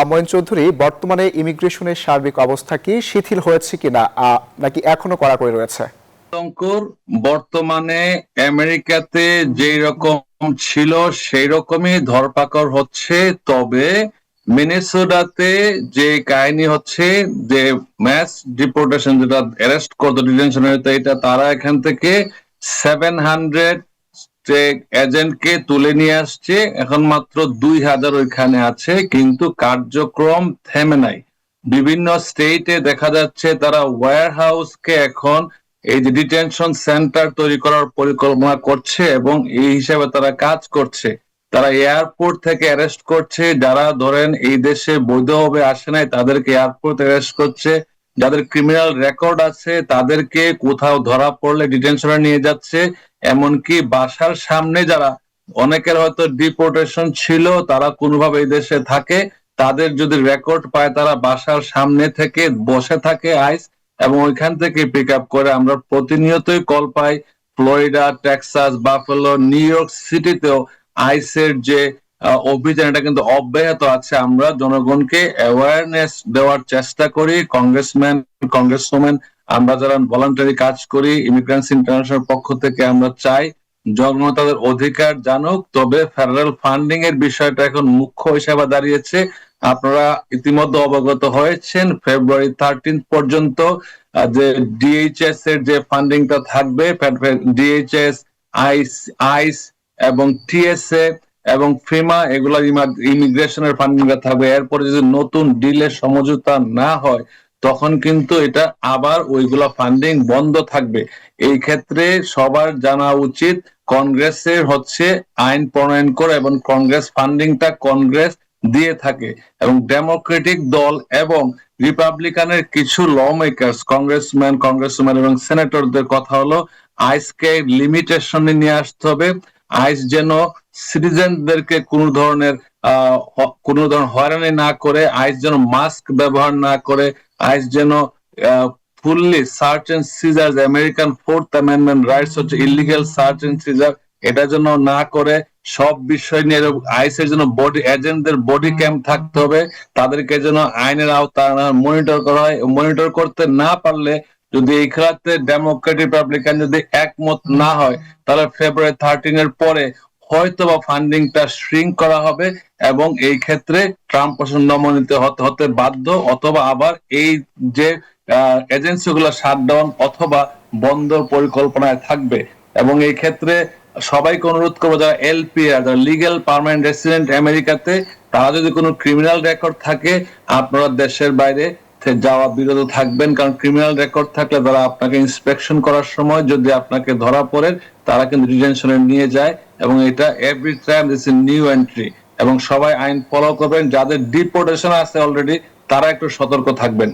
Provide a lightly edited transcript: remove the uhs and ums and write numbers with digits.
মঈন চৌধুরী, বর্তমানে ইমিগ্রেশনের সার্বিক অবস্থা কি, শিথিল হয়েছে কিনা নাকি এখনো কড়াকড়ি রয়েছে? শঙ্কর, বর্তমানে আমেরিকাতে যেই রকম ছিল সেই রকমই ধরপাকড় হচ্ছে। তবে মিনেসোটাতে যে কাহিনী হচ্ছে, যে ম্যাস ডিপোর্টেশন, যেটা অ্যারেস্ট করতো ডিটেনশন, এটা তারা এখান থেকে 700 এজেন্টকে তুলে নিয়ে আসছে। এখন মাত্র 2000 ওইখানে আছে, কিন্তু কার্যক্রম থেমে নাই। বিভিন্ন স্টেটে দেখা যাচ্ছে তারা ওয়্যার হাউসকে এখন এই যে ডিটেনশন সেন্টার তৈরি করার পরিকল্পনা করছে এবং এই হিসাবে তারা কাজ করছে। তারা এয়ারপোর্ট থেকে অ্যারেস্ট করছে, যারা ধরেন এই দেশে বৈধভাবে আসে নাই তাদেরকে এয়ারপোর্ট অ্যারেস্ট করছে, যাদের ক্রিমিনাল রেকর্ড আছে তাদেরকে কোথাও ধরা পড়লে ডিটেনশনে নিয়ে যাচ্ছে। এমনকি বাসার সামনে যারা, অনেকের হয়তো ডিপোর্টেশন ছিল, তারা কোনোভাবে এই দেশে থাকে, তাদের যদি রেকর্ড পায় তারা বাসার সামনে থেকে বসে থাকে আইস, এবং ওইখান থেকে পিক আপ করে। আমরা প্রতিনিয়তই কল পাই Florida, Texas, Buffalo, New York সিটিতেও আইসের যে অভিযান, এটা কিন্তু অব্যাহত আছে। আমরা জনগণকে অ্যাওয়ারনেস দেওয়ার চেষ্টা করি, কংগ্রেসম্যান, কংগ্রেসওম্যান, আমরা যারা ভলান্টারি কাজ করি ইমিগ্রেন্টস ইন্টারন্যাশনাল পক্ষ থেকে আমরা চাই জনগণ তাদের অধিকার জানুক। তবে ফেডারেল ফান্ডিং এর বিষয়টা এখন মুখ্য হিসেবে দাঁড়িয়েছে। আপনারা ইতিমধ্যে অবগত হয়েছেন ফেব্রুয়ারি 13 পর্যন্ত যে ডিএইচএস এর যে ফান্ডিংটা থাকবে, ডিএইচএস, আইস আইস এবং টিএসএ এবং ফিমা, এগুলা ইমিগ্রেশনের ফান্ডিংটা থাকবে। এরপরে যদি নতুন ডিলের সমঝোতা না হয় তখন কিন্তু এটা আবার ওইগুলা ফান্ডিং বন্ধ থাকবে। এই ক্ষেত্রে সবার জানা উচিত কংগ্রেসের হচ্ছে আইন প্রণয়ন করে এবং কংগ্রেস ফান্ডিংটা কংগ্রেস দিয়ে থাকে, এবং ডেমোক্রেটিক দল এবং রিপাবলিকানের কিছু ল মেকার্স, কংগ্রেসম্যান, কংগ্রেসম্যান এবং সেনেটরদের কথা হলো আইসকে লিমিটেশনে নিয়ে আসতে হবে। আইস যেন সিটিজেনদেরকে কোনো ধরনের হয়রানি না করে, আইস যেন মাস্ক ব্যবহার না করে, আইস যেন fully search and seizure, American fourth amendment rights হচ্ছে ইলিগেল সার্চ এন্ড সিজার, এটা যেন না করে। সব বিষয় নিয়ে আইসের জন্য বডি এজেন্টদের বডি ক্যাম্প থাকতে হবে, তাদেরকে যেন আইনের আওতায় মনিটর করা হয়। মনিটর করতে না পারলে, যদি এই খেলাতে ডেমোক্রেট রিপাবলিকান যদি একমত না হয়, তাহলে ফেব্রুয়ারি 13 এর পরে হয়তো বা ফান্ডিংটা শ্রিঙ্ক করা হবে এবং এই ক্ষেত্রে ট্রাম্প প্রশাসন নমনীয় হতে বাধ্য, অথবা আবার এই যে এজেন্সিগুলো শাটডাউন অথবা বন্ধর পরিকল্পনায় থাকবে। এবং এই ক্ষেত্রে সবাইকে অনুরোধ করবো, যারা এলপিআর, যারা লিগ্যাল পার্মানেন্ট রেসিডেন্ট আমেরিকাতে, তারা যদি কোনো ক্রিমিনাল রেকর্ড থাকে আপনারা দেশের বাইরে যাওয়া বিরত থাকবেন। কারণ ক্রিমিনাল রেকর্ড থাকলে তারা আপনাকে ইন্সপেকশন করার সময় যদি আপনাকে ধরা পড়ে, তারা কিন্তু ডিটেনশনে নিয়ে যায়, এবং এটা every time this is new entry. এবং সবাই আইন ফলো করবেন, যাদের ডিপোর্টেশন আছে অলরেডি তারা একটু সতর্ক থাকবেন।